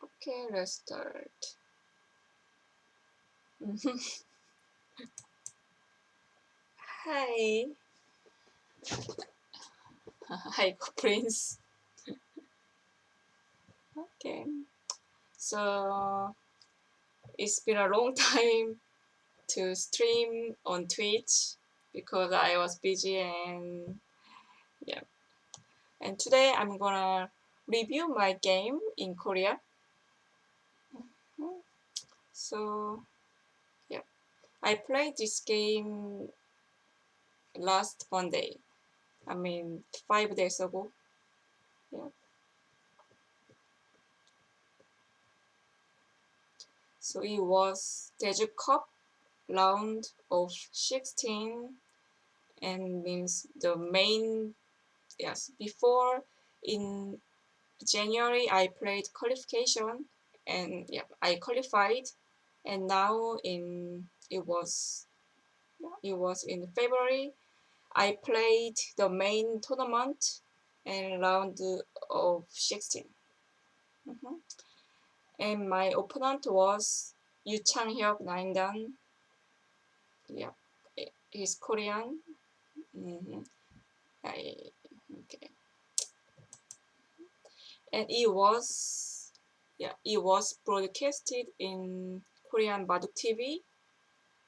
Okay, let's start. Hi. Hi, Prince. Okay. So it's been a long time to stream on Twitch because I was busy and yeah. And today I'm gonna review my game in Korea. So yeah, I played this game last Monday. I mean 5 days ago. Yeah. So it was Daeju Cup Round of 16 and means the main, yes, before in January I played qualification and yeah, I qualified, and now it was in February I played the main tournament and round of 16. And my opponent was Yoo Changhyuk 9dan. Yeah, he's Korean. Okay. And it was broadcasted in Korean Baduk TV.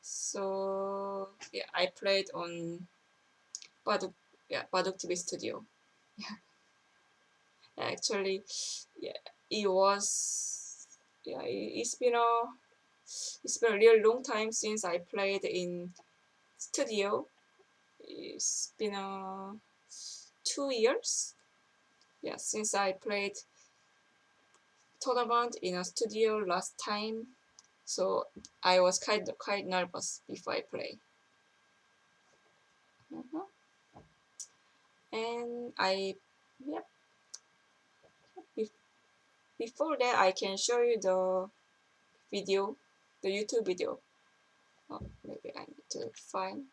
So yeah, I played on Baduk TV studio. Yeah, actually, yeah, it was yeah, it's been a real long time since I played in studio. It's been 2 years. Yeah, since I played tournament in a studio last time, so I was quite nervous before I play. And yep. Before that, I can show you the video, the YouTube video. Oh, maybe I need to find.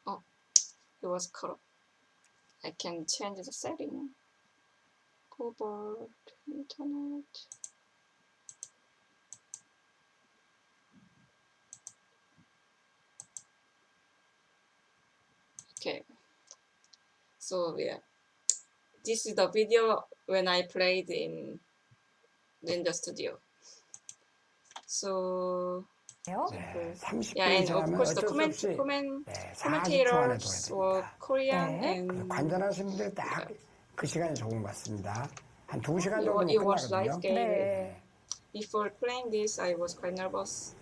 Oh, it was corrupt. I can change the setting. Go over to internet. Okay. So yeah, this is the video when I played in the studio. So yeah, and of course the commentators were Korean and 관전하시는 분들이 딱 그 시간이 좋은 것 같습니다. 한 2시간 정도면 it was live 끝나거든요. game. Before playing this, I was quite nervous.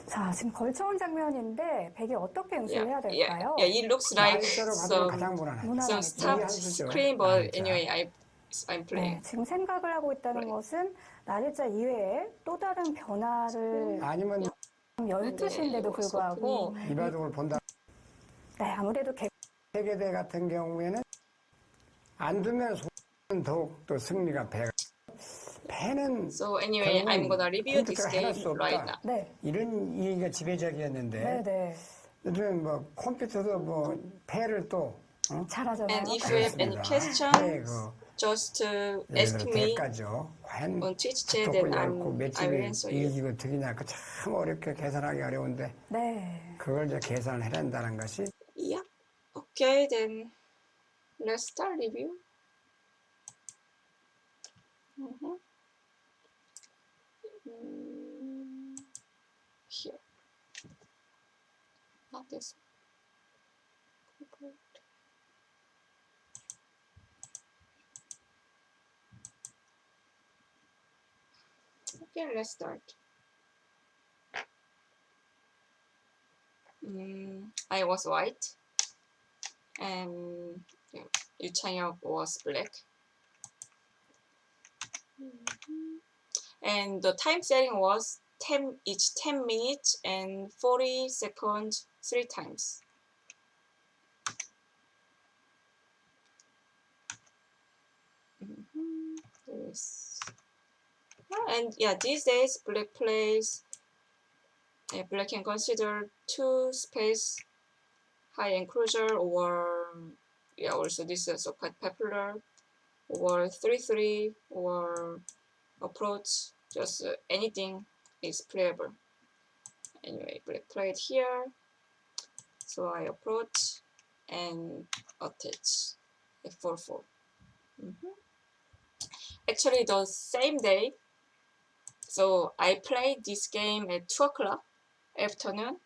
자, 지금 걸쳐온 장면인데 백이 어떻게 연습을 해야 될까요? Yeah, it looks like 무난하겠죠. stop screen, but anyway, I'm playing. 네, 지금 생각을 하고 있다는 것은 날일자 이외에 또 다른 변화를 아니면 12시인데도 불구하고 이바둑을 본다. 네, 아무래도 세계대 같은 경우에는 안 두면 소는 더욱 또 승리가 패는 So anyway, I'm gonna review this game right now. 네. 이런 이게 지배적이었는데 네, 네. 요즘에 뭐 컴퓨터도 뭐 패를 또 잘하잖아요. And if you have any questions, just ask me on Twitch chat and I will answer you. 이기고 득이냐 그 참 어렵게 계산하기 어려운데 네. 그걸 이제 계산을 해낸다는 것이 Yeah. Okay, then let's start review. Here. Not this one. Okay, let's start. I was white, and Yoo Changhyuk was black. And the time setting was each 10 minutes and 40 seconds 3 times. Yes. And yeah, these days black plays, black can consider 2 space high enclosure, or yeah, also this is also quite popular, or 3-3, or approach, just anything is playable. Anyway, black played here, so I approach and attach f4-4. Actually, the same day, so I played this game at 2 o'clock afternoon,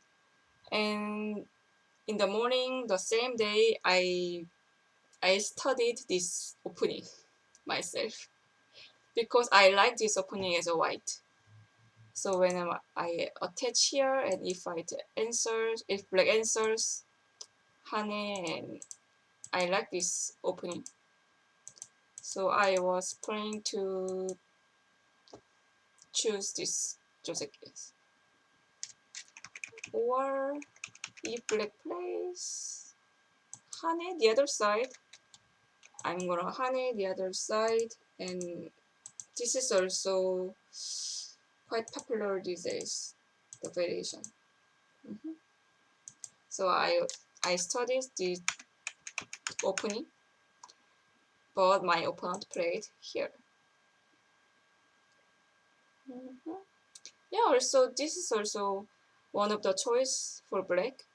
and in the morning, the same day, I studied this opening myself because I like this opening as a white. So when I attach here, and if black answers Hane, and I like this opening. So I was planning to choose this Joseph case. Or if black plays Hane the other side, I'm gonna Hane the other side, and this is also quite popular these days, the variation. So I studied the opening, but my opponent played here. Yeah, also this is also one of the choice for black.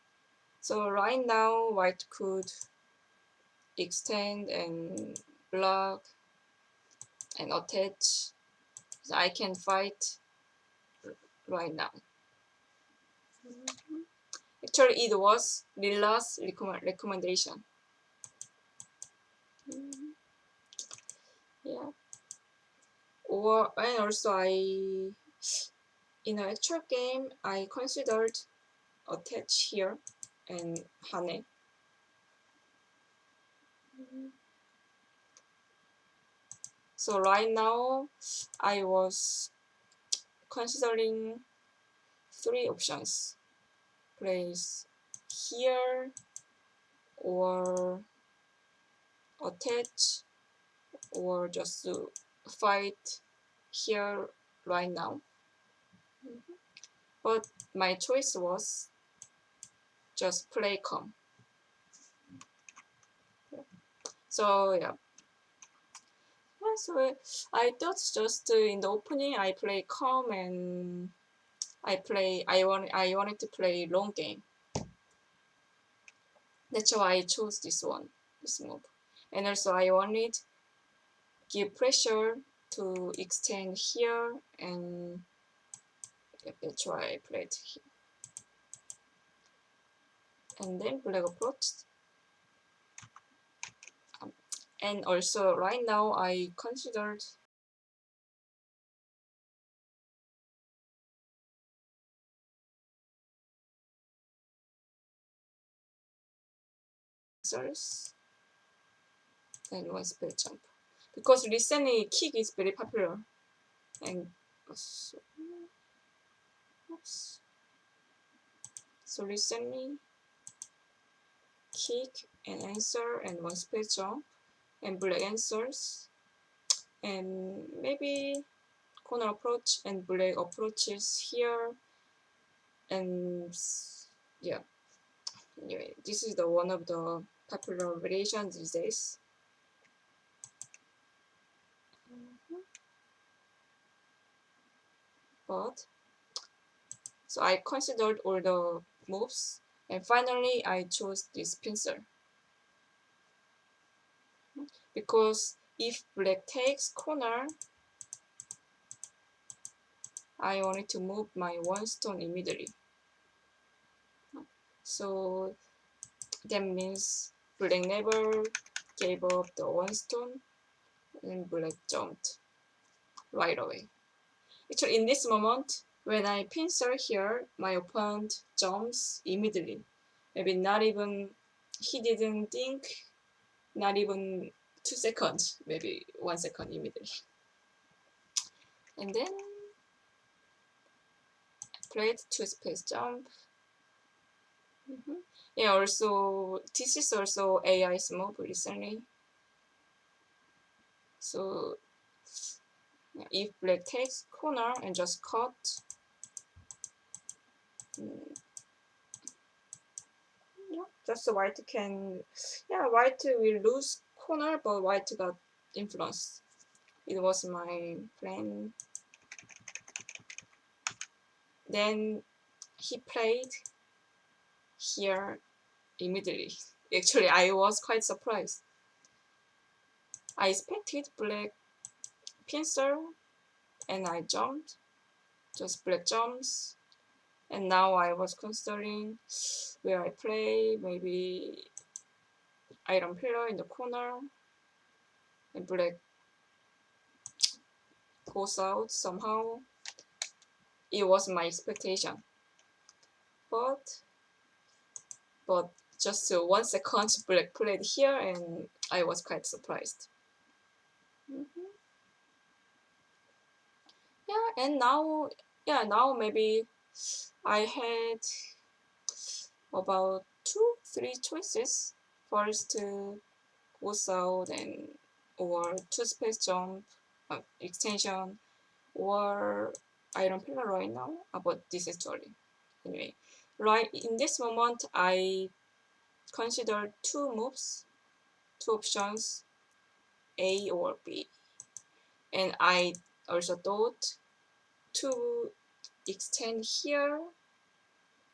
So right now white could extend and block and attach. So I can fight right now. Actually, it was Lila's recommendation. Yeah. And also in an actual game, I considered attach here and Hane. So right now, I was considering 3 options. Place here, or attach, or just to fight here right now. But my choice was just play calm. So yeah. So I thought just in the opening I play calm, and I wanted to play long game. That's why I chose this move. And also I wanted give pressure to extend here, and that's why I played here. And then black approached. And also right now I considered answers and one spell jump, because recently kick is very popular, and so, oops. So recently kick and answer and one spell jump and black answers, and maybe corner approach and black approaches here, and yeah. Anyway, this is the one of the popular variations these days. But so I considered all the moves, and finally I chose this pincer, because if black takes corner, I wanted to move my one stone immediately. So that means black never gave up the one stone, and black jumped right away. Actually, in this moment, when I pincer here, my opponent jumps immediately. Maybe not even, he didn't think, not even 2 seconds, maybe 1 second immediately. And then played two space jump. Yeah, also this is also AI's move recently. So if black takes corner and just cut, yeah, just white can, yeah, white will lose corner, but white got influence. It was my plan. Then he played here immediately. Actually, I was quite surprised. I expected black pincer and I jumped, just black jumps. And now I was considering where I play, maybe iron pillar in the corner, and black goes out somehow. It was my expectation, but just 1 second black played here, and I was quite surprised. Yeah, and now, yeah, now maybe I had about 2-3 choices. First, goes out and or two space jump extension or iron pillar right now, but this is story. Anyway, right in this moment, I consider two moves, two options, A or B, and I also thought to extend here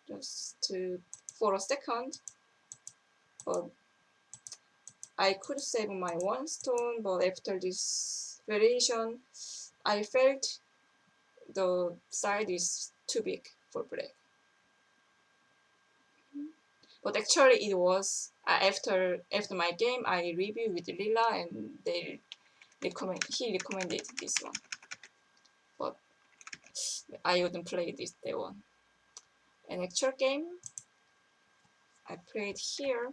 just to for a second, but I could save my 1 stone, but after this variation, I felt the side is too big for black. But actually it was after my game I reviewed with Lila and he recommended this one. But I wouldn't play that one. An actual game I played here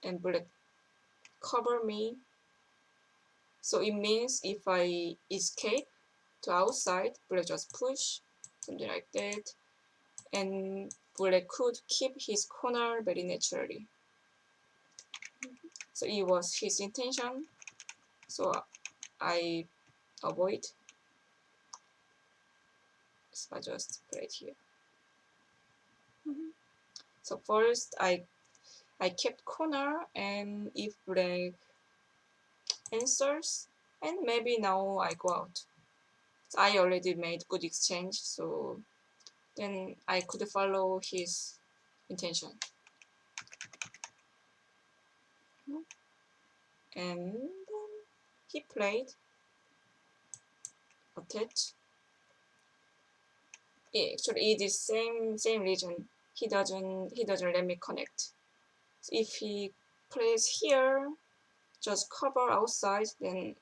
and black cover me. So it means if I escape to outside, black just push, something like that. And black could keep his corner very naturally. So it was his intention. So I avoid. So I just played here. So first I kept corner, and if black answers, and maybe now I go out. So I already made good exchange, so then I could follow his intention. And then he played attach. Yeah, actually it is same reason. He doesn't let me connect. So if he plays here, just cover outside, then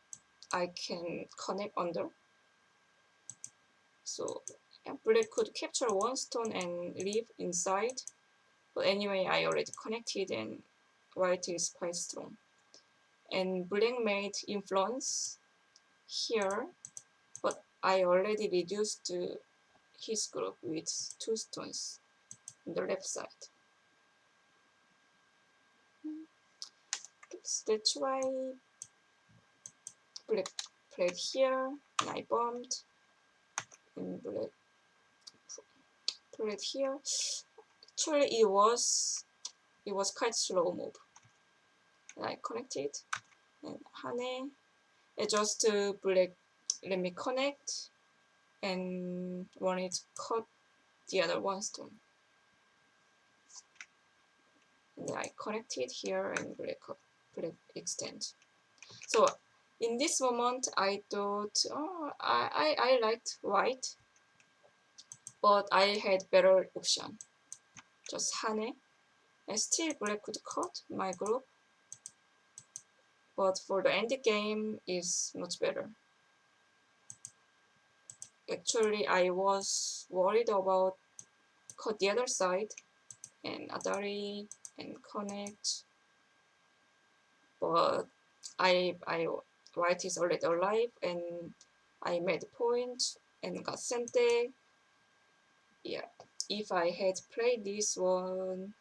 I can connect under. So yeah, black could capture 1 stone and leave inside. But anyway, I already connected and white is quite strong. And black made influence here, but I already reduced his group with 2 stones on the left side. So that's why black played here, and I bombed, and black played here. Actually, it was quite slow move. And I connected, and Hane adjust to black. Let me connect, and wanted to cut the other 1 stone. And I connected here, and black extend. So in this moment, I thought, oh, I liked white, but I had better option. Just Hane. And still black could cut my group, but for the end game is much better. Actually, I was worried about cut the other side and Adari and connect, but I white is already alive, and I made point and got Sente, yeah, if I had played this one,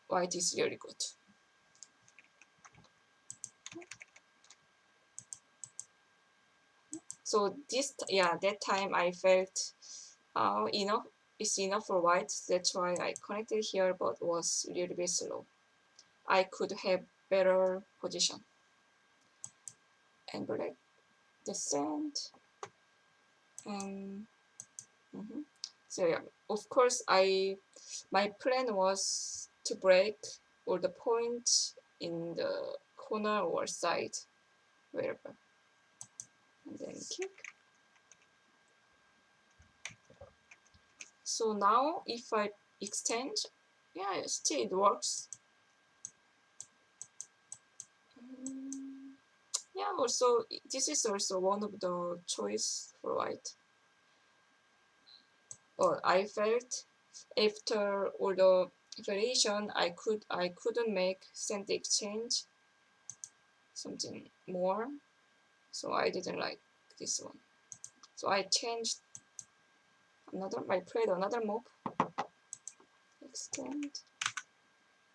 white is really good. So that time I felt enough is enough for white. That's why I connected here, but was a little bit slow. I could have better position. And black descent. And so yeah, of course my plan was to break all the points in the corner or side, wherever. And then kick. So now if I extend, yeah, still it works. Yeah, also this is also one of the choice for white. But I felt after all the variation, I couldn't make center exchange something more, so I didn't like this one. So I changed I played another move, extend,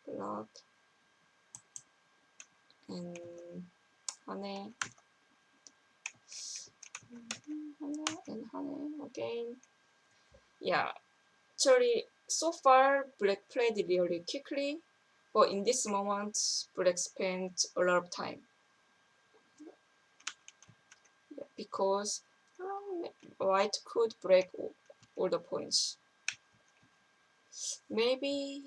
block, and hane, and hane again. Yeah, actually, so far black played really quickly, but in this moment, black spent a lot of time because white could break all the points. Maybe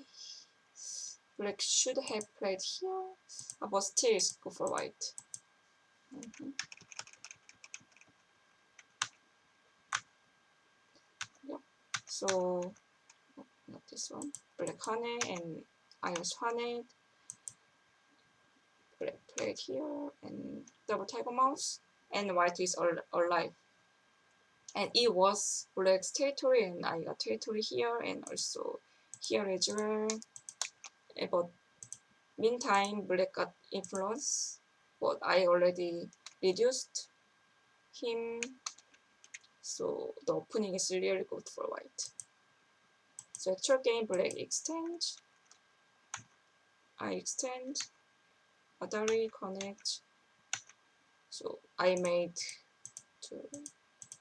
black should have played here, but still go for white. Yeah. So not this one. Black hane and I was hane. Black played here and double tiger mouse, and white is alive. And it was black's territory, and I got territory here and also here as well. But meantime, black got influence, but I already reduced him, so the opening is really good for white. So actual game, black extend, I extend, Adari connect, so I made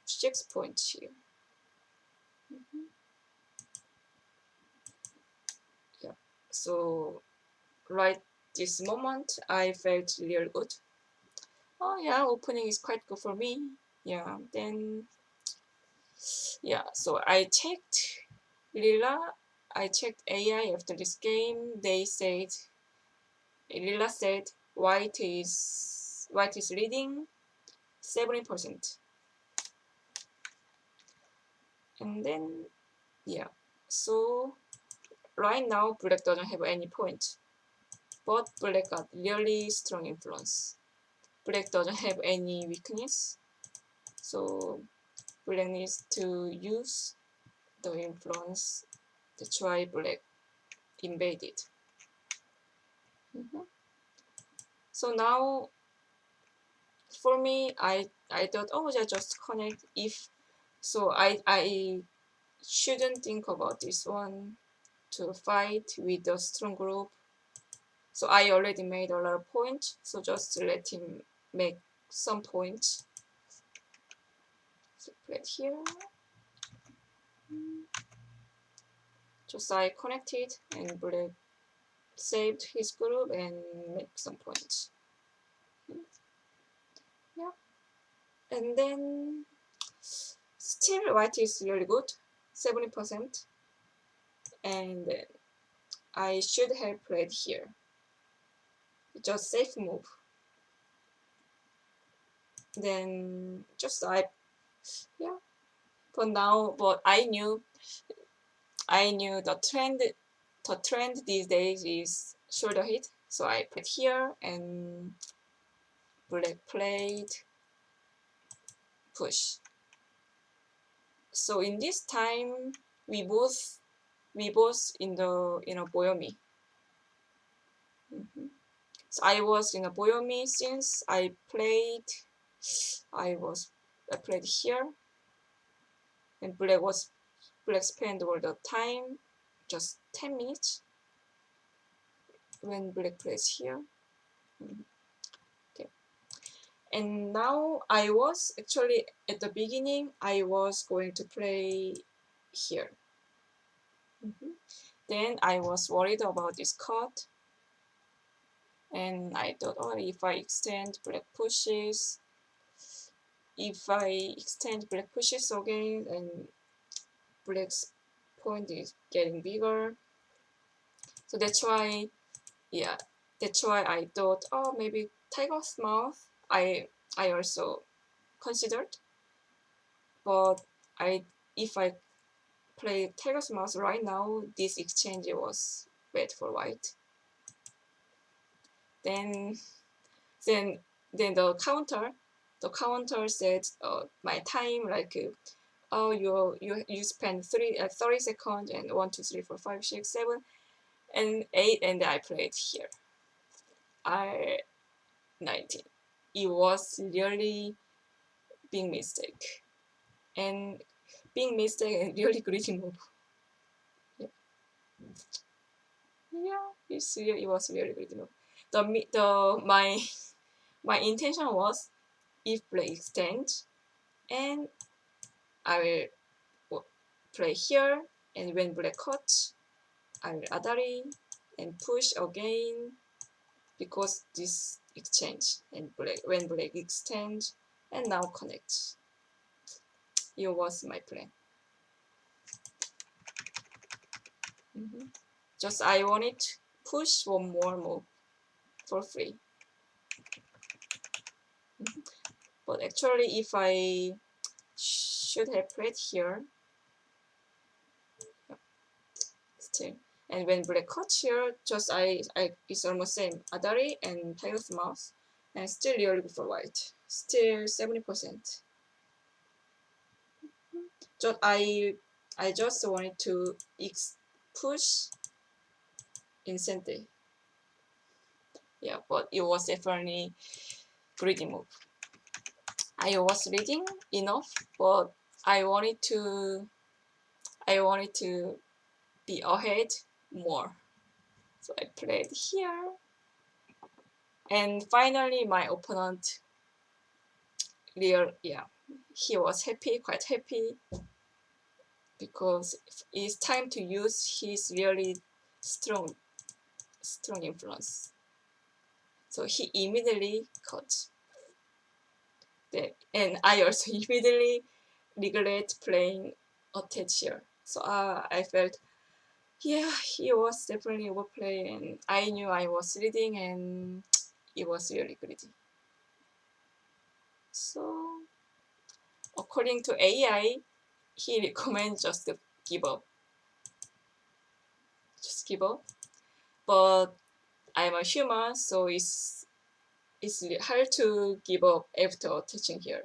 6 points here. Yeah, so right this moment I felt really good. Oh yeah, opening is quite good for me. Yeah, then yeah, so I checked Lila. I checked AI after this game. Lila said white is leading 70%. And then yeah, so right now black doesn't have any point, but black got really strong influence. Black doesn't have any weakness, so black needs to use the influence. That's why black invaded. So now for me, I thought, oh, just connect if. So I shouldn't think about this one to fight with a strong group. So I already made a lot of points, so just to let him make some points. So play it here. Just I connected and black saved his group and make some points. Yeah. And then still white is really good, 70%. And I should have played here. Just safe move. Then just yeah. For now, but I knew the trend these days is shoulder hit. So I played here and black played push. So in this time we both in the Boyomi. So I was in a Boyomi since I played here, and black was black spend all the time, just 10 minutes when black plays here. Okay. And now I was actually at the beginning I was going to play here. Then I was worried about this cut, and I thought, oh, if I extend black pushes, again, and black's point is getting bigger. So that's why, yeah, that's why I thought, oh, maybe tiger's mouth. I also considered, but if I play tiger's mouth right now, this exchange was bad for white. Then the counter said my time, like oh, you spend 30 seconds and 1 2 3 4 5 6 7 and 8, and I played here. I 19. It was really big mistake, and really greedy move. Yeah, it was really greedy move. My intention was, if black extend, and I will play here, and when black cuts, I will adari and push again, because this exchange, and when black extend and now connect. It was my plan. Just I wanted to push one more move for free. But actually, if I should have played here, still. And when black cuts here, just it's almost same adari and tiger's mouth, and still really good for white. Still 70%. Just I just wanted to push instantly. Yeah, but it was definitely greedy move. I was reading enough, but I wanted to be ahead more. So I played here. And finally my opponent he was quite happy, because it's time to use his really strong influence. So he immediately cut. And I also immediately regret playing attach here. So I felt, yeah, he was definitely overplay, and I knew I was leading, and it was really greedy. So according to AI, he recommends just to give up. Just give up. But I'm a human, so it's hard to give up after attaching here.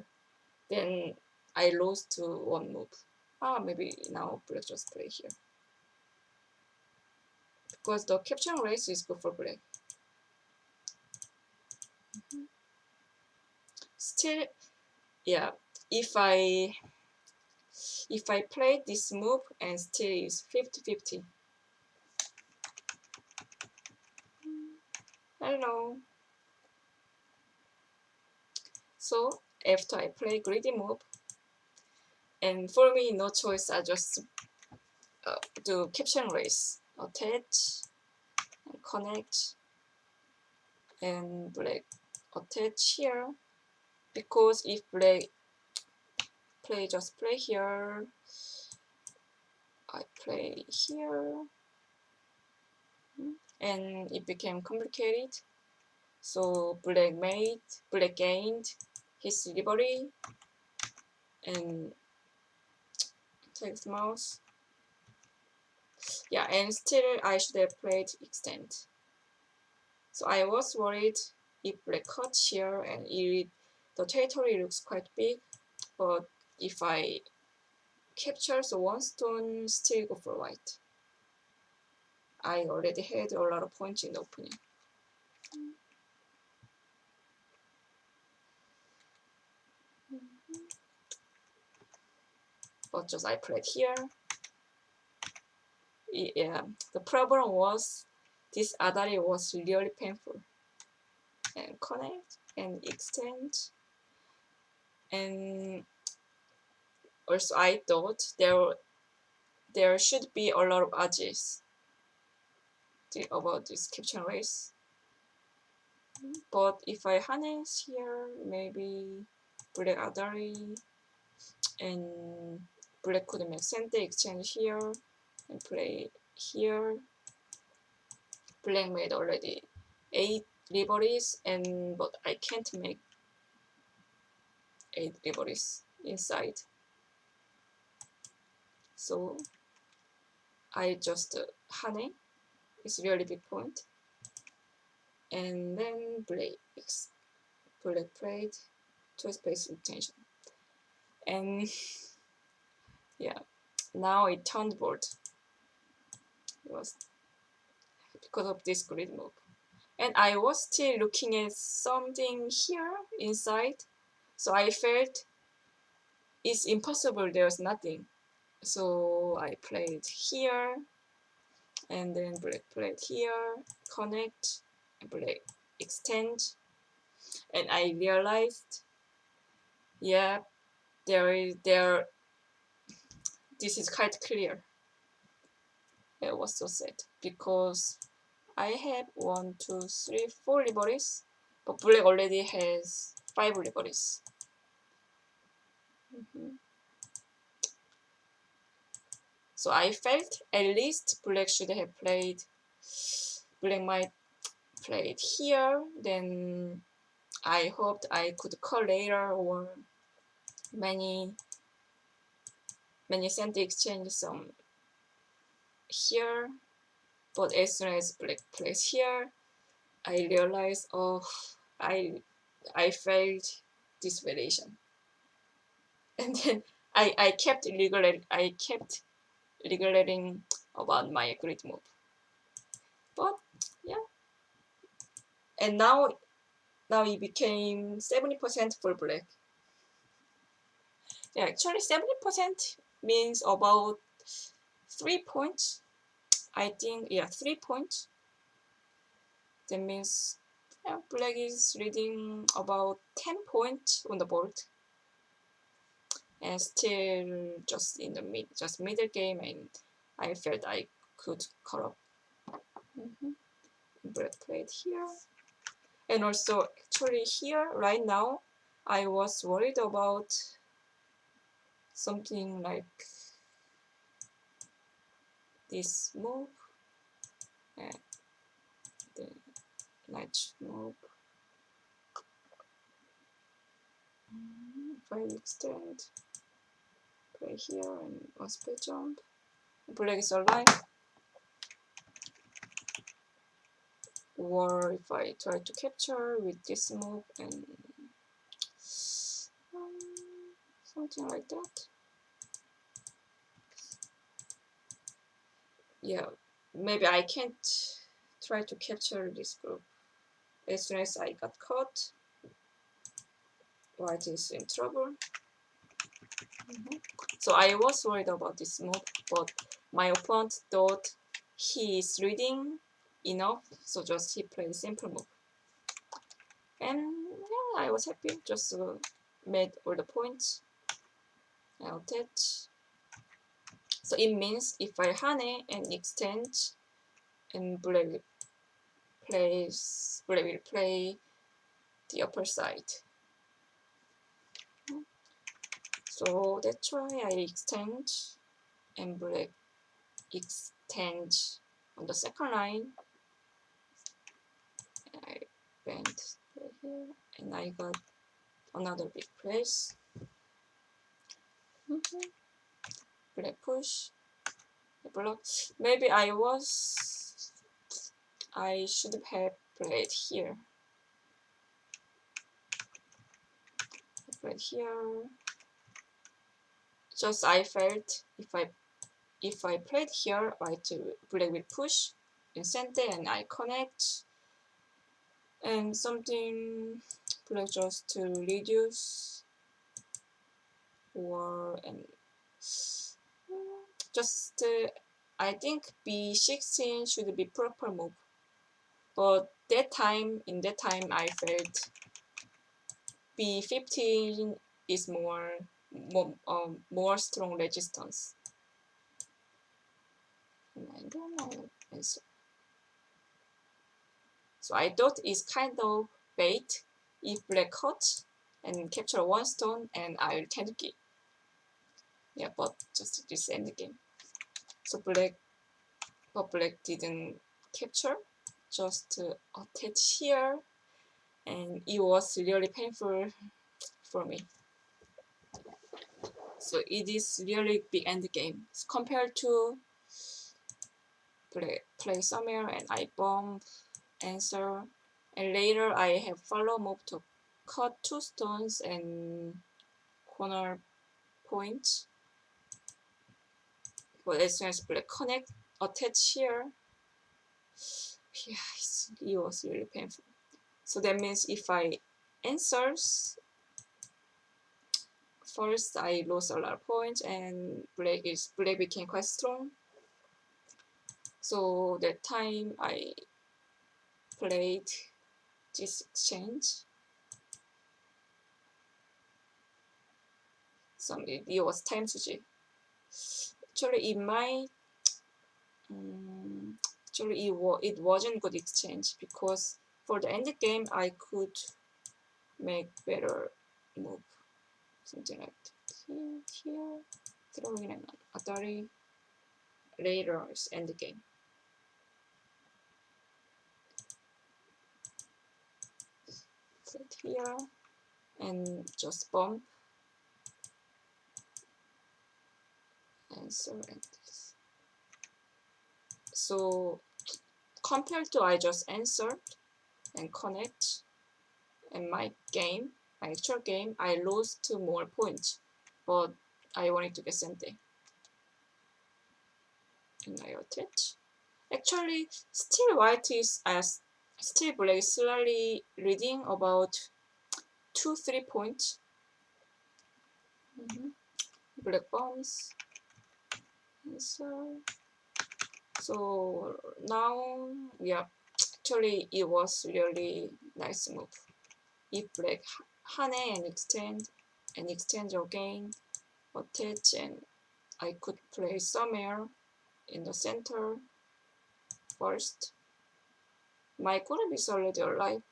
Then I lost to one move. Maybe now black just play here, because the capturing race is good for black. Still, yeah, if I play this move and still is 50-50. I don't know. So after I play greedy move, and for me no choice, I just do capturing race, attach and connect, and black attach here, because if black play here, I play here, and it became complicated. So black gained his liberty and takes mouse. Yeah, and still I should have played extend. So I was worried if black cuts here, and the territory looks quite big, but if I capture the one stone, still go for white. I already had a lot of points in the opening. But just I played here, yeah, the problem was this adari was really painful. And connect and extend. And also I thought there should be a lot of edges about this capture race. But if I harness here, maybe black adari and black could make center exchange here and play here. Black made already 8 rivalries, and but I can't make 8 rivalries inside. So I just hane. It's really big point. And then black played to space intention. And yeah, now it turned board. It was because of this grid move. And I was still looking at something here inside. So I felt it's impossible, there's nothing. So I played here, and then black played here, connect, black extend, and I realized, yeah, this is quite clear. It was so sad because I have 1, 2, 3, 4 rivalries, but black already has 5 rivalries. So I felt at least black should have played. Black might played here. Then I hoped I could call later, or many center exchange some here. But as soon as black plays here, I realized, oh, I failed this variation. And then I kept regulating about my grid move. But yeah, and now it became 70% for black. Yeah, actually 70% means about 3 points. I think, yeah, 3 points. That means, yeah, black is leading about 10 points on the board. And still just in the middle game, and I felt I could cut up. Black played here. And also actually here right now I was worried about something like this move and the knight move. If I extend, play here and one speed jump, black is alive. Or if I try to capture with this move and something like that. Yeah, maybe I can't try to capture this group. As soon as I got caught, white is in trouble. So I was worried about this move, but my opponent thought he is reading enough, so just he played simple move. And yeah, I was happy, just made all the points. I'll attach. So it means if I hane and extend, and black will play the upper side. So that's why I extend, and black extend on the second line. And I bend here, and I got another big place. Black push, block. Maybe I should have played here. Played here. Just I felt if I played here, black will push in center, and I connect, and something black just to reduce, or and just I think b16 should be proper move. But in that time, I felt b15 is more strong resistance. And then I answer. So I thought it's kind of bait if black cuts and capture one stone, and I will tend to keep. Yeah, but just this end game. So black didn't capture, just attach here, and it was really painful for me. So it is really big end game. So compared to play somewhere and I bomb, answer, and later I have follow move to cut two stones and corner point. But as soon as black connect, attach here, yeah, it was really painful. So that means if I answers, first I lost a lot of points and black became quite strong. So that time I played this exchange. So it was time to G. Actually, it wasn't good exchange because for the end game I could make better move, something like here, throwing an Atari. Later is end game. Put here and just bump, answer and this. So compared to I just answered and connect, and my actual game, I lost 2 more points, but I wanted to get Sente. And I attach. Actually, still white is still black slightly leading about 2-3 points. Black bombs. So now, yeah, actually it was really nice move. If black Hane and extend again, attach, and I could play somewhere in the center first. My Golem is already alive.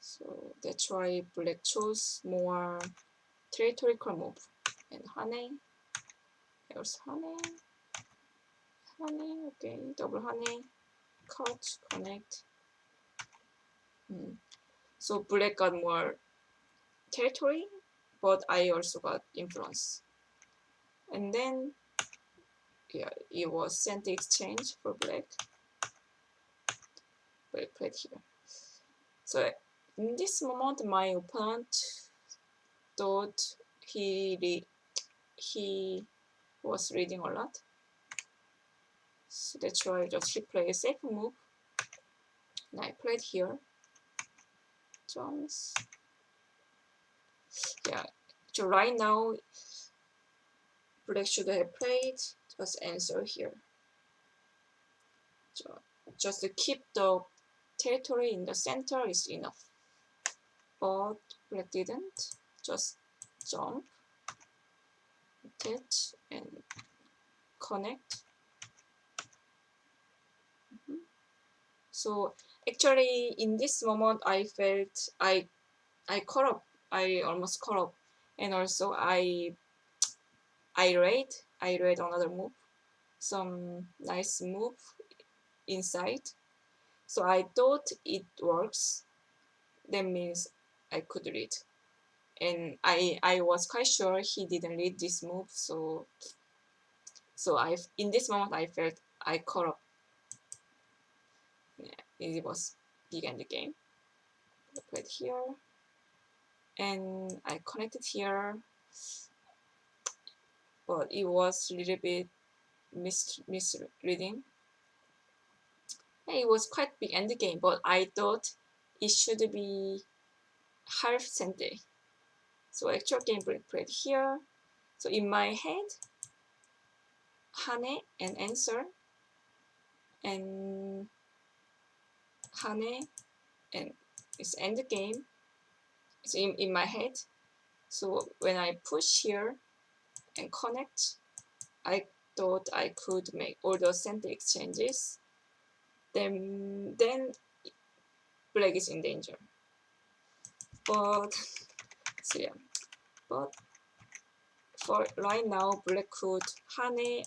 So that's why black chose more territorial move. And Hane, there's Hane, okay, double Hane, cut, connect. So black got more territory, but I also got influence. And then, yeah, it was center exchange for black. Black played here. So in this moment, my opponent thought he was reading a lot. So that's why I just replay a safe move. And I played here. Drums. Yeah. So right now, black should have played just answer here. So just to keep the territory in the center is enough. But black didn't. Just jump, attach, and connect. So actually, in this moment, I felt I caught up. I almost caught up, and also I read another move, some nice move inside. So I thought it works. That means I could read, and I was quite sure he didn't read this move. So in this moment I felt I caught up. Yeah, it was big end game. I played here, and I connected here, but it was a little bit misreading. It was quite big end game, but I thought it should be half cente. So actual game played here. So in my head, hane and answer, and hane and it's end game. It's in my head. So when I push here and connect, I thought I could make all the center exchanges. Then black is in danger. But so yeah, but for right now, black could hane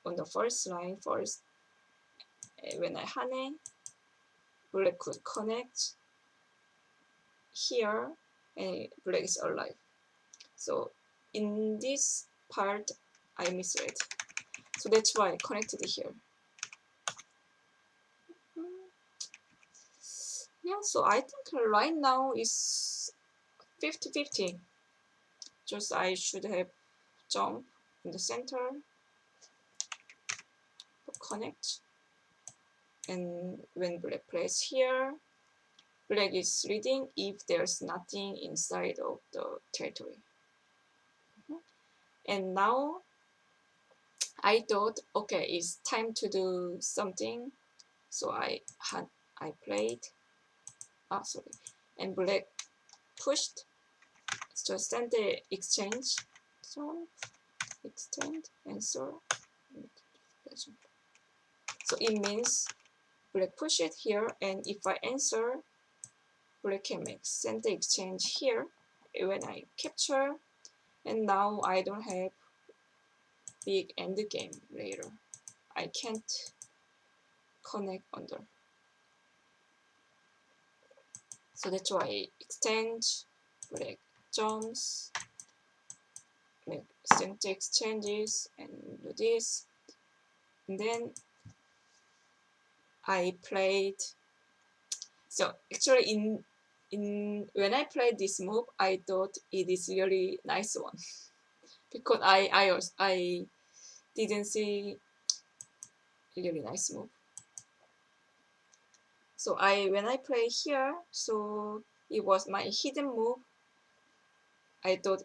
on the first line first. When I hane, black could connect here, and black is alive. So in this part, I misread. So that's why I connected here. Yeah, so I think right now is 50-50. Just I should have jump in the center, connect, and when black plays here, black is reading if there's nothing inside of the territory. And now I thought, okay, it's time to do something. So I played, sorry, and black pushed. So send the exchange, so extend, answer. So it means black push it here, and if I answer, black can make send the exchange here when I capture, and now I don't have big end game later. I can't connect under. So that's why I extend, black jumps, make center exchanges, and do this. And then I played. So actually, in when I played this move, I thought it is really nice one because I didn't see really nice move. So when I play here, so it was my hidden move. I thought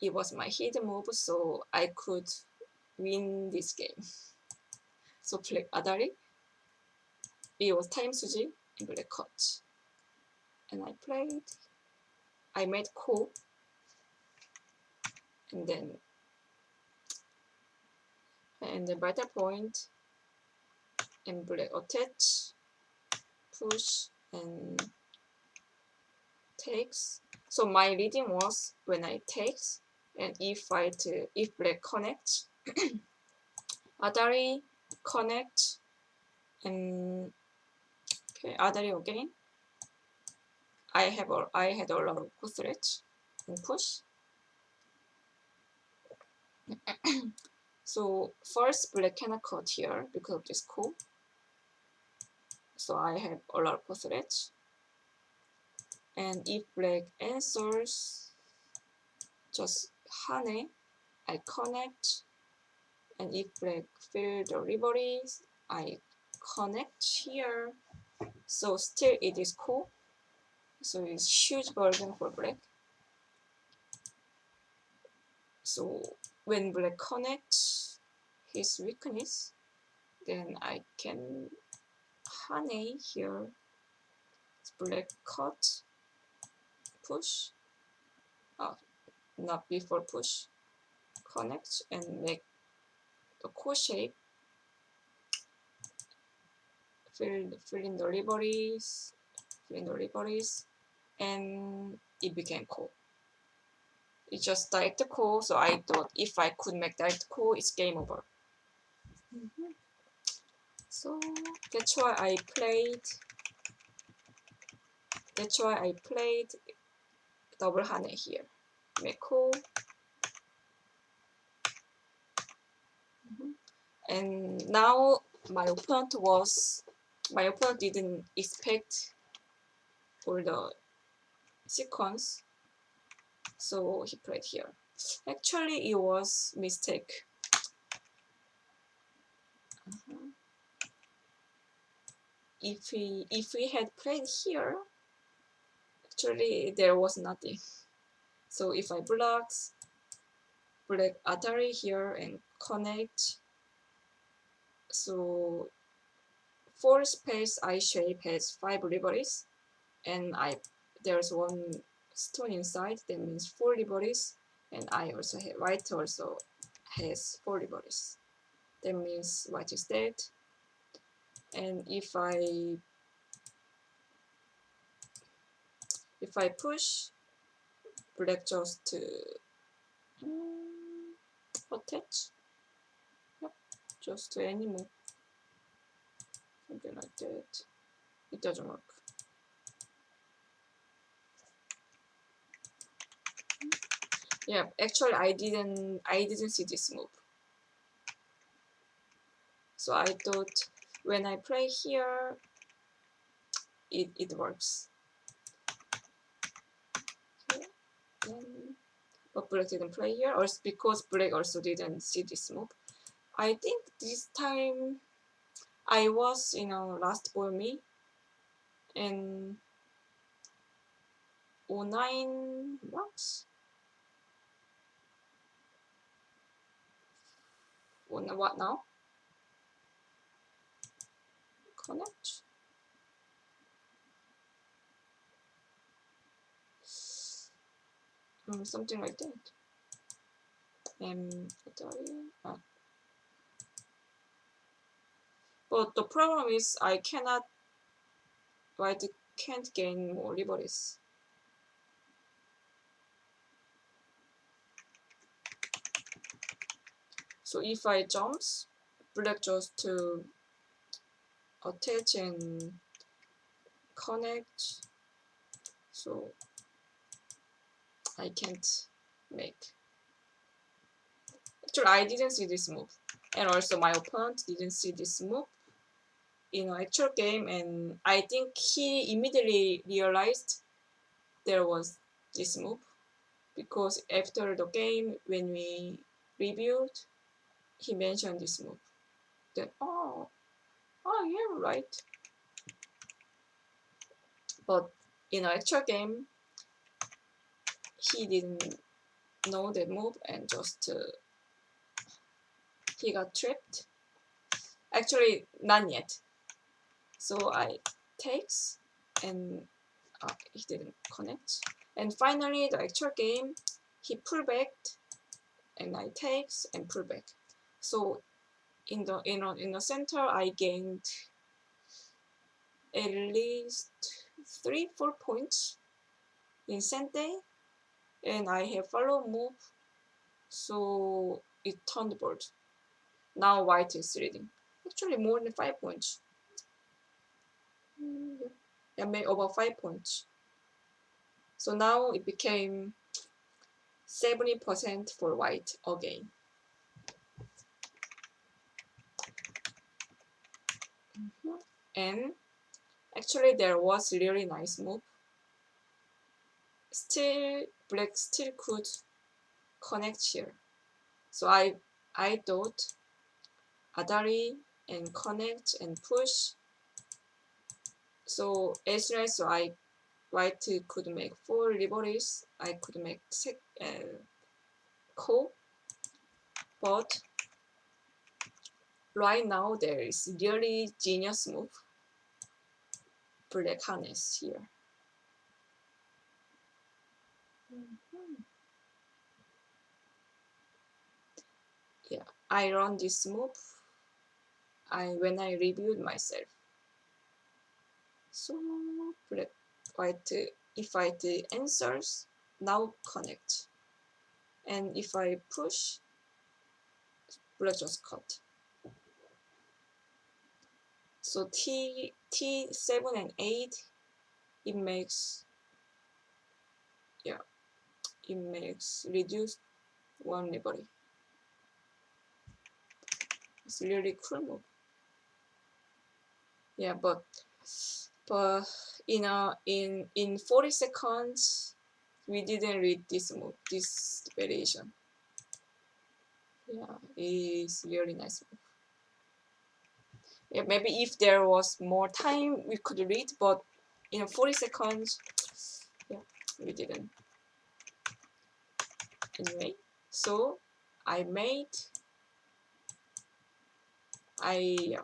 it was my hidden move, so I could win this game. So play Adari. It was time suji and black cut. And I played. I made ko, and then brighter point and black attach, push, and takes. So my reading was when I takes, and if black connects, Adari connect, and okay, Adari again. I had a lot of good threats and push. So first black cannot cut here because of this ko. So I have a lot of threats. And if black answers, just hane, I connect. And if black fill the rivalries, I connect here. So still it is ko. So it's huge burden for black. So when black connects his weakness, then I can hane here. Black cut, push, not before push, connect, and make the ko shape, fill in the rivalries, and it became ko. It's just direct ko, so I thought if I could make direct ko, it's game over. So that's why I played double hane here. Make ko. And now my opponent didn't expect all the sequence, so he played here. Actually, it was mistake. If we had played here, actually there was nothing. So if I blocks, black Atari here and connect. So 4 space I shape has 5 liberties, and there's 1 stone inside. That means 4 liberties, and I also have white also has 4 liberties. That means white is dead. And if I push, black just attach. Yep, just any move, something like that. It doesn't work. Yeah, actually I didn't see this move. So I thought when I play here, it works. Okay. But black didn't play here, or because black also didn't see this move. I think this time I was last ball me, and 09 rocks. What now? Connect. Something like that. But the problem is white can't gain more liberties. So if I jumps, black just to attach and connect, so I can't make. Actually, I didn't see this move, and also my opponent didn't see this move in an actual game, and I think he immediately realized there was this move, because after the game when we reviewed, he mentioned this move. Then yeah, right. But in an actual game, he didn't know that move, and just he got tripped. Actually, not yet. So I takes, and he didn't connect. And finally, the actual game, he pull back, and I takes and pull back. So in the center, I gained at least 3-4 points in center, and I have follow move, so it turned board. Now white is leading. Actually, more than 5 points. Yeah, maybe over 5 points. So now it became 70% for white again. And actually there was really nice move. Still, black still could connect here. So I thought Adari and connect and push. So as soon as white could make 4 liberties, I could make call. But right now there is really genius move. Black harness here. Yeah, I run this move when I reviewed myself. So black white, if white answers, now connect, and if I push, black just cut. So T7 and 8, it makes reduced 1 liberty. It's really cool move. Yeah, but in 40 seconds we didn't read this move, this variation. Yeah, it's really nice move. Yeah, maybe if there was more time we could read, but in 40 seconds, yeah, we didn't. Anyway, so I made,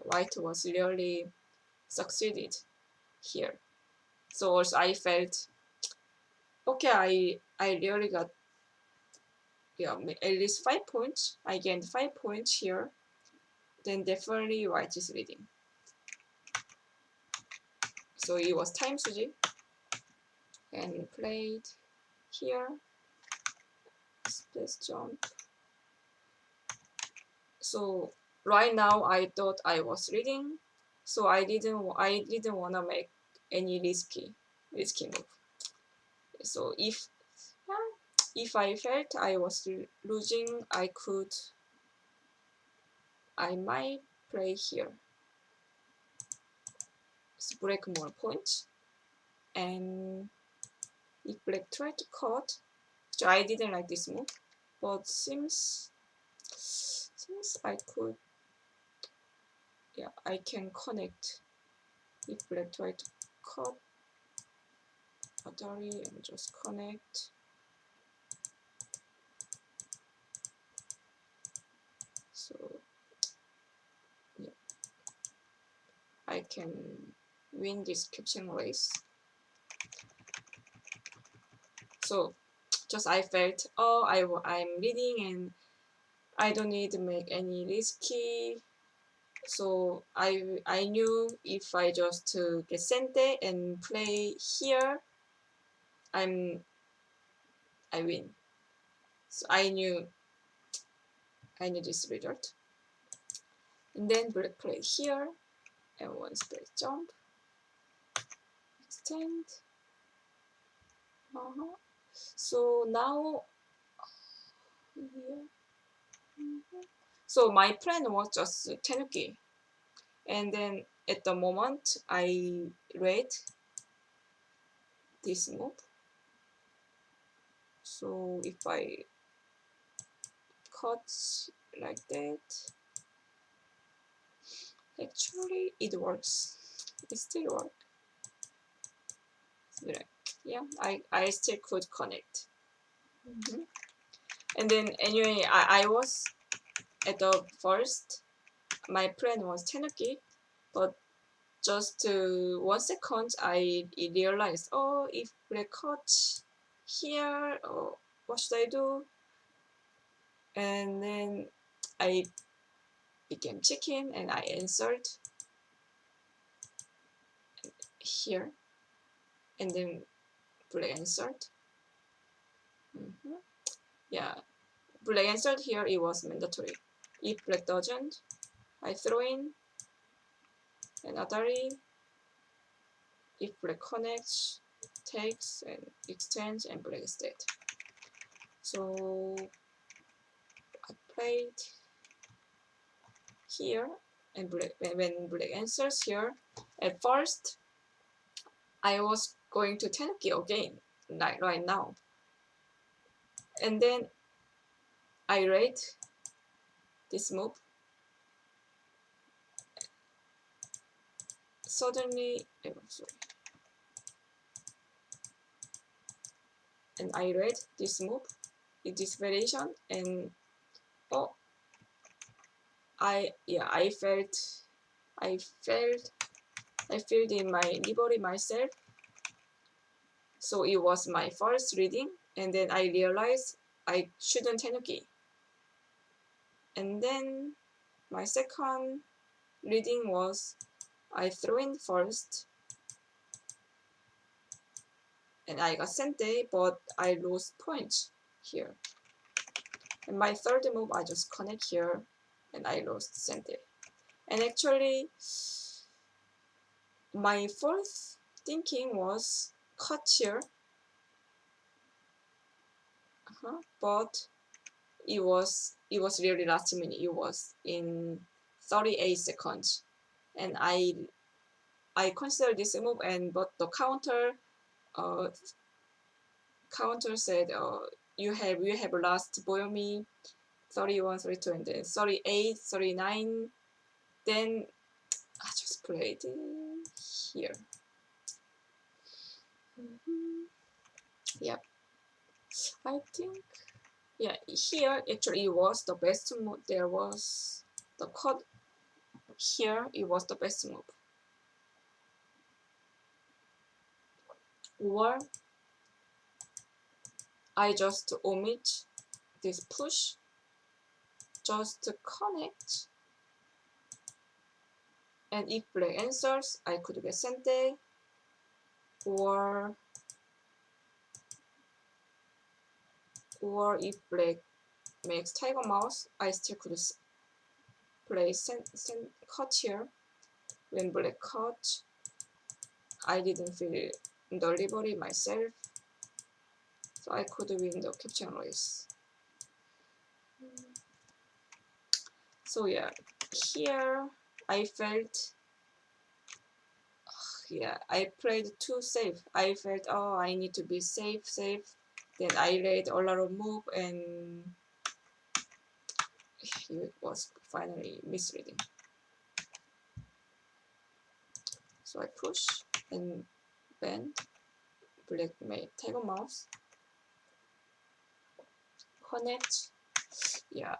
white was really succeeded here. So also I felt, okay, I really got, at least 5 points. I gained 5 points here. Then definitely white is leading. So it was time suji and played here. Let's jump. So right now I thought I was leading, so I didn't wanna make any risky move. So if I felt I was losing, I might play here. So break more points, and if black tried to cut, so I didn't like this move, but seems I could, I can connect. If black tried to cut battery and just connect. So yeah, I can win this catching race. So just I felt, oh, I'm leading and I don't need to make any risky. So I knew if I just get sente and play here, I win. So I knew this result. And then black played here, and once black jump, extend. So now here. So my plan was just tenuki, and then at the moment I read this move. So if I cut like that, actually it works. It still works. Yeah, I still could connect. And then anyway, I was at the first, my plan was tenuki, but just 1 second I realized, oh, if black cut here, or what should I do? And then I became chicken and I answered here, and then black answered. Yeah, black answered here, it was mandatory. If black doesn't, I throw in an atari. If black connects, takes and extends, and black is dead. So I played here, and when black answers here, at first I was going to tenuki again, like right now. And then I read this move. Suddenly, and I read this move, this variation, and oh, I felt in my livery myself. So it was my first reading, and then I realized I shouldn't tenuki. And then my second reading was I threw in first, and I got sente, but I lost points here. And my third move, I just connect here, and I lost sente. And actually, my fourth thinking was cut here, but it was really last minute. It was in 38 seconds, and I considered this move, but the counter said, you have lost Boyomi 31, 32, and then 38, 39. Then I just played here. Yep. I think Yeah, here actually it was the best move. There was the cut here, it was the best move. Or I just omit this push, just connect, and if black answers, I could get sente, or if black makes tiger mouse, I still could play cut here. When black cut, I didn't feel the liberty myself, so I could win the capture race. So yeah, here I felt, yeah, I played too safe. I felt, oh, I need to be safe. Then I read a lot of move and it was finally misreading. So I push and bend, black made tiger mouse, connect. Yeah,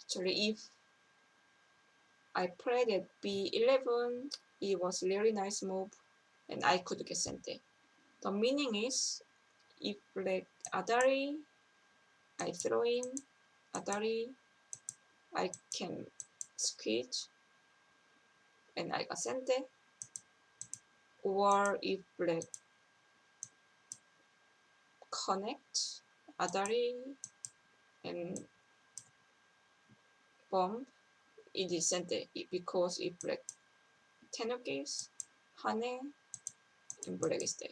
actually if I played at b11, it was really nice move and I could get sente. The meaning is, if black adari, I throw in adari, I can squeeze and I got sente. Or if black connect adari and bomb, it is sente because if black tenues, hane, and black is dead.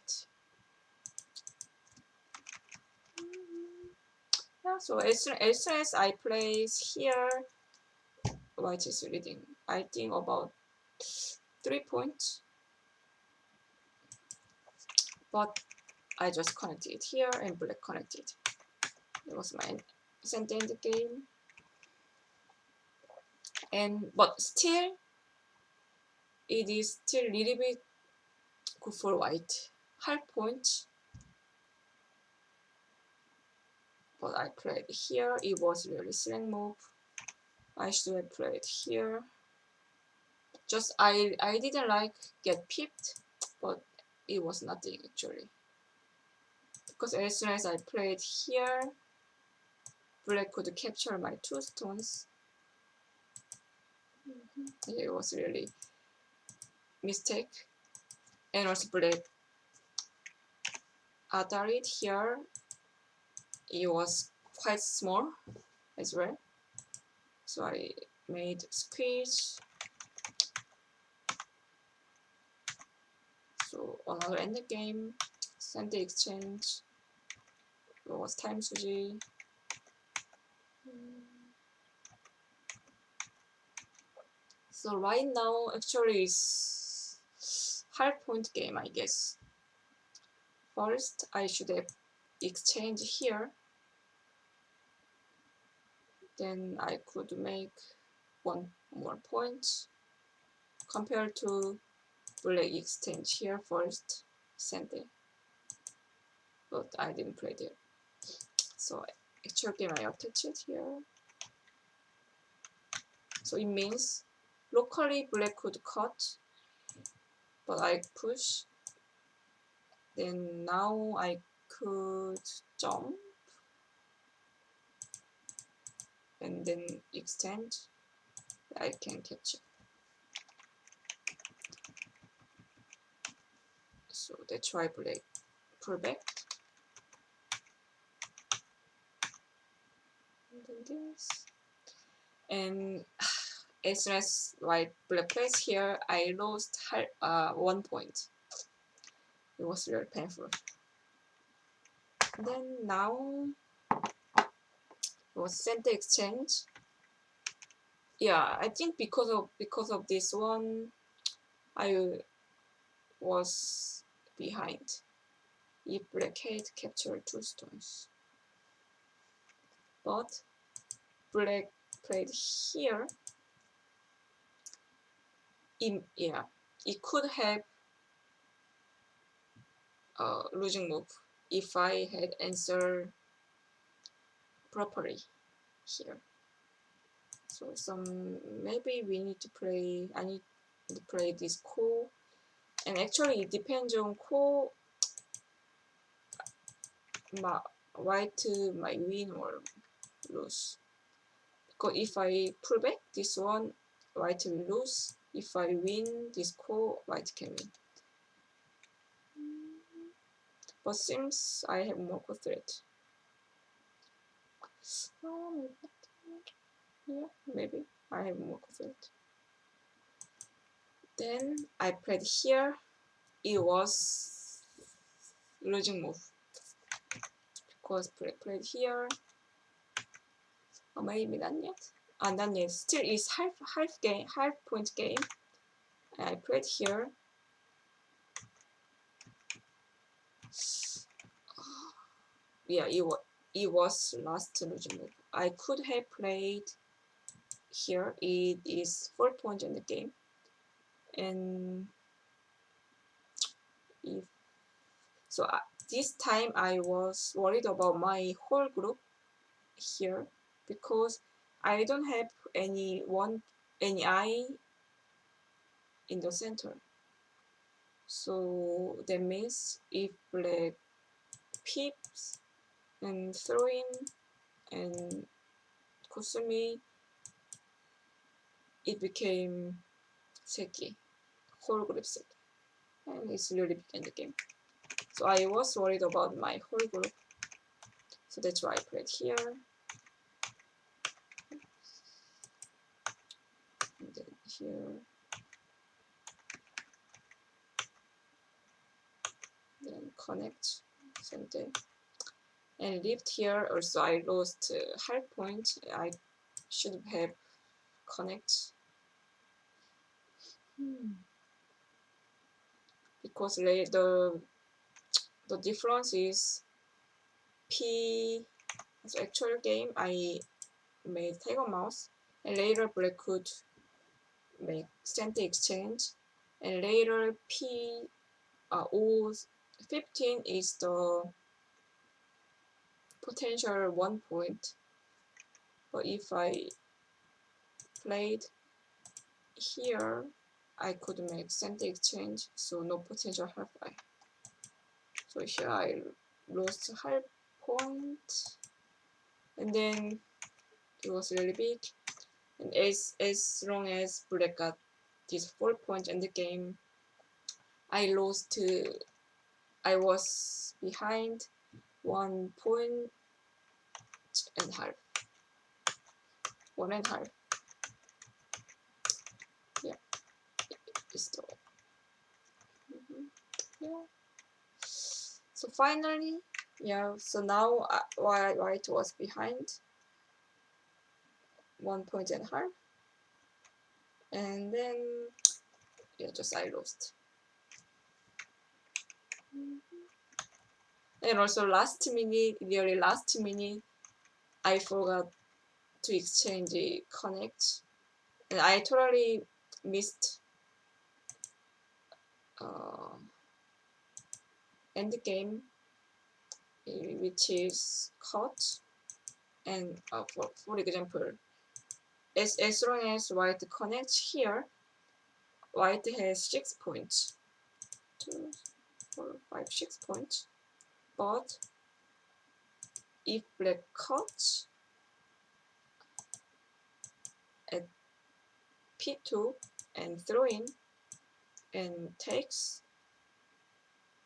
Yeah, so as soon as I place here, white is reading, I think about 3 points, but I just connected here and black connected. It was my center in the game, and but still it is still a little bit good for white. Half point, but I played here. It was really slang move. I should have played here. Just I didn't like get pipped, but it was nothing actually. Because as soon as I played here, black could capture my 2 stones. It was really mistake. And also black adaried here. It was quite small as well. So I made squeeze. So another end game, send the exchange. It was time suji. So right now actually is half point game, I guess. First I should have exchange here. Then I could make 1 more point compared to black exchange here first, send it. But I didn't play there. So actual game I attach it here. So it means locally black could cut, but I push. Then now I could jump and then extend. I can catch it. So that's why black pull back. And then this. And as soon as white black plays here, I lost 1 point. It was really painful. Then now it was center exchange. Yeah, I think because of this one, I was behind. If black had captured 2 stones, but black played here. Yeah, it could have losing move if I had answered properly here. So maybe we need to play. I need to play this ko, and actually it depends on ko. White might win or lose. Because if I pull back this one, white will lose. If I win this ko, white can win. But seems I have more ko threat. Yeah, maybe I have more ko threat. Then I played here. It was losing move because played here. Maybe not yet. Not yet. Still is half point game. I played here. Yeah, it was last losing move. I could have played here. It is 4 points in the game, and if so, this time I was worried about my whole group here because I don't have any eye in the center. So that means if black peeps and throw in and Kusumi, it became Seki, whole group Seki, and it's really big in the game. So I was worried about my whole group, so that's why I played here. And then here, then connect, center, and lived here. Also, I lost half point. I should have connect. Because the difference is P as actual game I made Tiger Mouse, and later Black could make center exchange, and later P O15 is the potential 1 point. But if I played here, I could make center exchange, so no potential half eye. So here I lost half point, and then it was really big. And as long as Black got these 4 points in the game, I was behind 1 point and half. 1.5. Yeah, it's the yeah. So finally, yeah. So now white was behind 1 point and half, and then yeah, just I lost. And also last minute, really last minute, I forgot to exchange the connect, and I totally missed end game, which is cut. And for example, as long as white connects here, white has 6 points. 2, 4, 5, 6 points. But if black cuts at P2 and throw in and takes,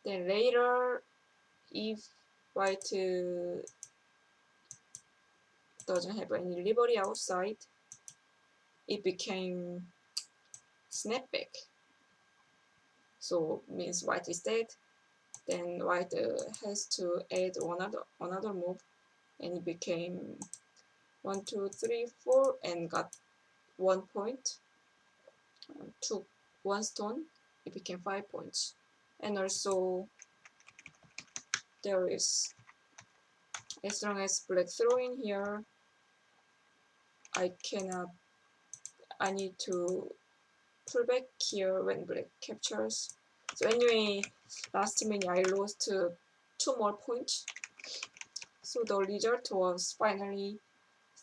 then later if white doesn't have any liberty outside, it became snapback. So means white is dead. Then white has to add another move, and it became 1, 2, 3, 4, and got 1 point. Took 1 stone, it became 5 points. And also there is, as long as black throw in here, I need to pull back here when black captures. So anyway, last minute I lost 2 more points. So the result was finally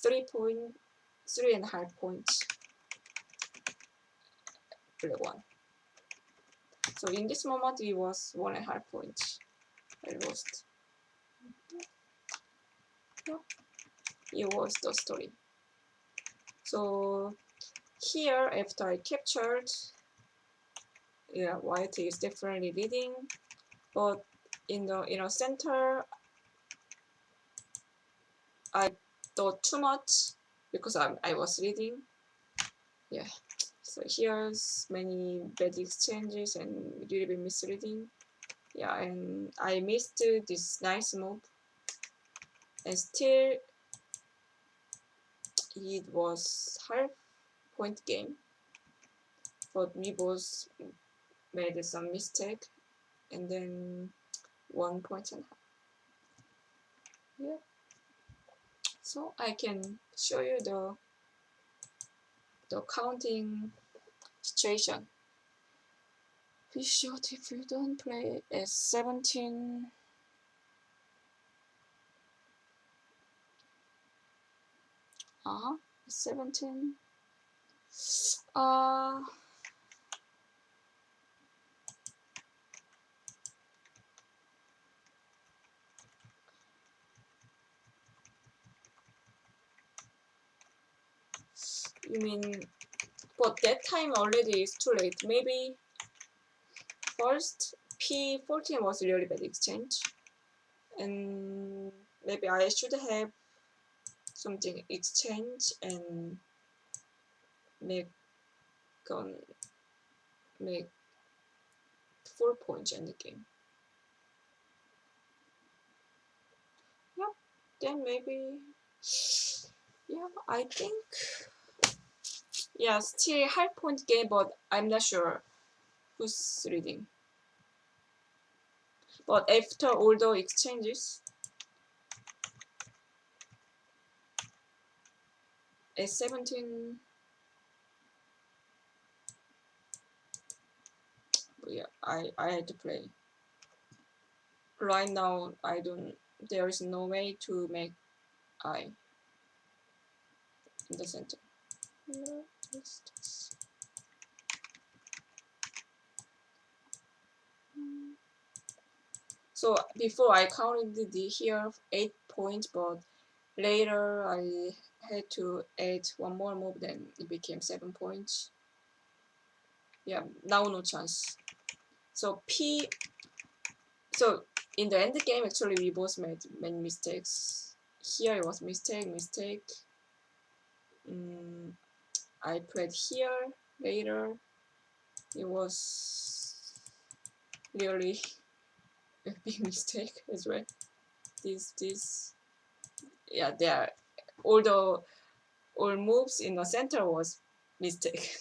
3.5 points. Black one. So in this moment it was 1.5 points. I lost. Yeah. It was the story. So here after I captured, yeah, white is definitely leading, but in the center I thought too much because I was leading. Yeah. So here's many bad exchanges and little bit misleading. Yeah, and I missed this nice move. And still it was half point game. But we both made some mistake and then 1 point and a half. Yeah. So I can show you the counting situation. Be sure if you don't play at 17. 17. You mean, but that time already is too late. Maybe first P14 was really bad exchange, and maybe I should have something exchange and make make 4 points in the game. Yeah, then maybe, yeah, I think, yeah, still half point game, but I'm not sure who's leading. But after all the exchanges, at 17, yeah, I had to play. Right now, there is no way to make I in the center. So before I counted here 8 points, but later I had to add one more move, then it became 7 points. Yeah, now no chance. So so in the end game, actually we both made many mistakes. Here it was mistake. I played here later. It was really a big mistake as well. Yeah, all moves in the center was mistake.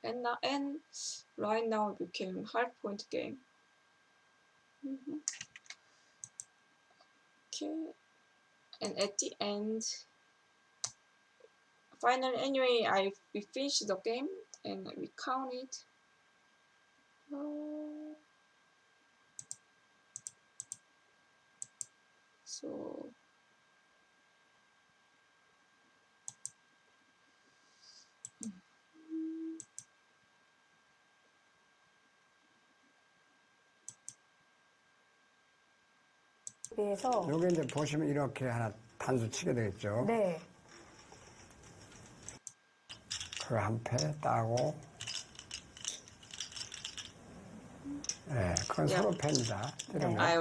And right now it became hard point game. Okay, and at the end, finally, anyway, we finished the game and we count it. So 비해서 여기 이제 보시면 이렇게 하나 단수 치게 되겠죠. 네. 그 한 패 따고, 네, 그건 Yeah. 서로 패입니다. 때리면. I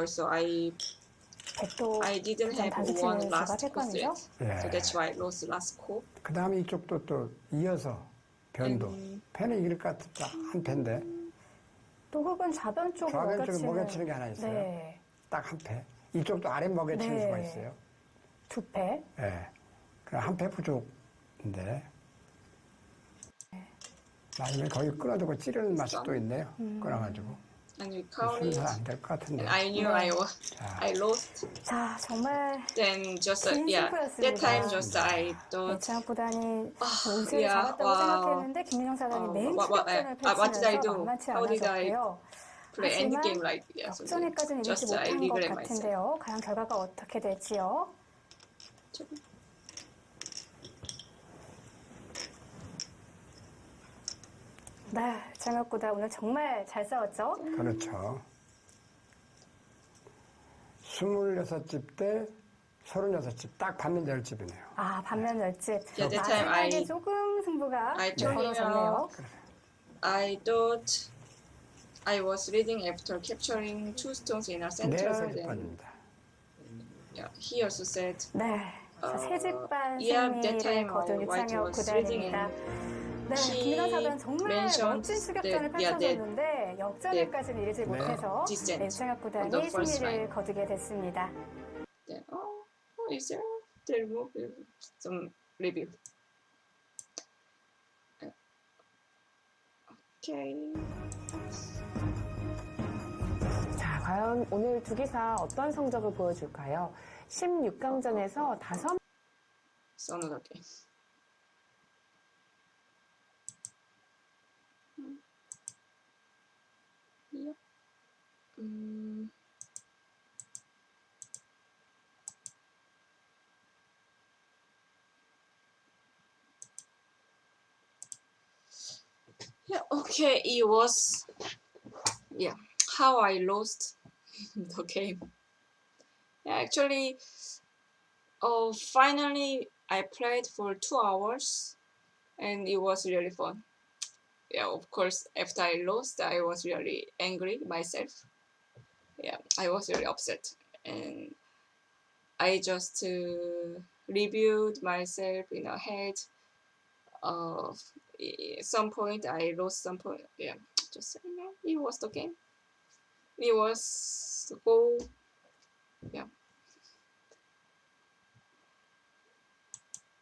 didn't have one last coup threat, so that's why I lost last coup. 그 다음에 이쪽도 또 이어서 변도. 패는 이길 것 같다. 한 패인데. 또 흑은 좌변 쪽으로 먹여치는 게 하나 있어요. 네. 딱 한 패. 이쪽도 아래 먹여치는 수가 있어요. 두 패. 네. 그럼 한 패 부족인데. 마지막에 거기 끊어두고 찌르는 맛이 또 있네요. 끊어가지고. And we counted. 순서 안 될 것 같은데. And I knew I lost. 자, 정말 Then just 긴 that 승부였습니다. time just I thought. 예창구단이 우세를 잡았다고 생각했는데 김윤영 사단이 메인 추격전을 펼치면서 만만치 않았었고요. play end game 하지만 like so 역전에까지는 이르지 just I 못한 것 regret myself. 같은데요. 과연 결과가 어떻게 될지요? 네, 장혁구다 오늘 정말 잘 싸웠죠? 그렇죠. 26집 대 36집 딱 반면 10집이네요. 아, 반면 열집. Yeah, that time 마지막에 조금 승부가 I told him 벌어졌네요. I thought I was leading after capturing 2 stones in our center. 네, 세집 Then 반입니다. yeah, he also said 네, 자, 세집반 yeah, that 승리를 time 거둔 White 유창혁 was leading 구단입니다. and 네, 김민환 사단 정말 mentioned 멋진 추격전을 that, yeah, 펼쳐줬는데 역전에까지는 이르지 못해서 descent 유창혁 on 구단이 the first 승리를 line. 거두게 됐습니다. Then, is there the some review? Okay. 자, 과연 오늘 두 기사 어떤 성적을 보여줄까요? 16강전에서 5 So another game. Yep. Yeah, okay, it was, yeah, how I lost the game. Yeah, actually, finally I played for 2 hours and it was really fun. Yeah, of course, after I lost, I was really angry myself. Yeah, I was really upset and I just reviewed myself in a head. Some point I lost some point. Yeah, just it was the game. It was the goal. Yeah.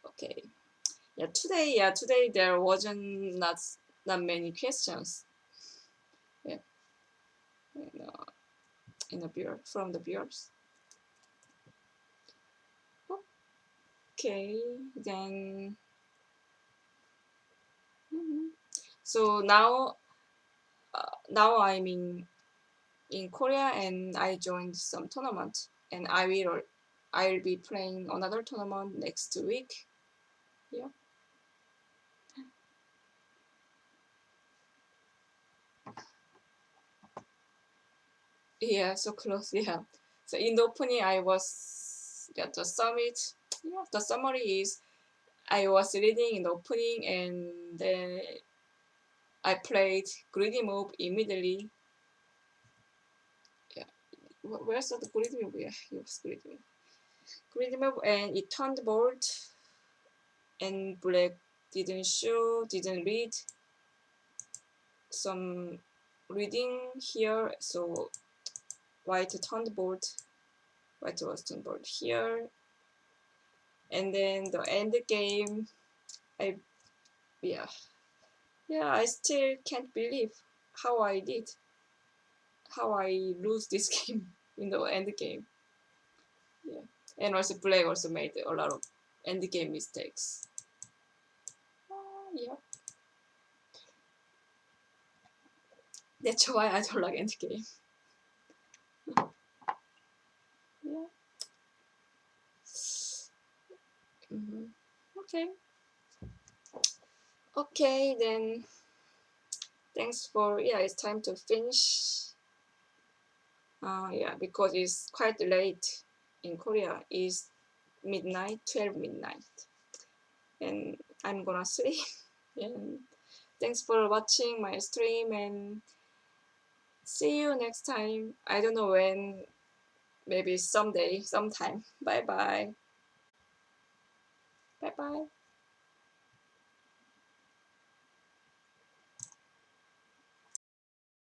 Okay. Yeah. Today there wasn't not many questions. Yeah. In the viewer from the viewers. Okay. Then. So now I'm in Korea and I joined some tournament and I'll be playing another tournament next week. Yeah. Yeah, so close. Yeah. So in the opening, I was the summit. Yeah, the summary is I was leading in the opening and then I played greedy move immediately. Yeah. Where's the greedy move? Yeah, it was greedy move. Greedy move and it turned board and black didn't show, didn't read. Some reading here, so white turned board. White was turned board here. And then the end game, I still can't believe how I lose this game in the end game. Yeah, and also Black also made a lot of end game mistakes. Yeah, that's why I don't like end game. Yeah. Okay. Okay, then. Thanks for it's time to finish. Yeah, because it's quite late in Korea. It's midnight, 12 midnight, and I'm gonna sleep. And thanks for watching my stream and see you next time. I don't know when, maybe someday, sometime. Bye bye. Bye bye.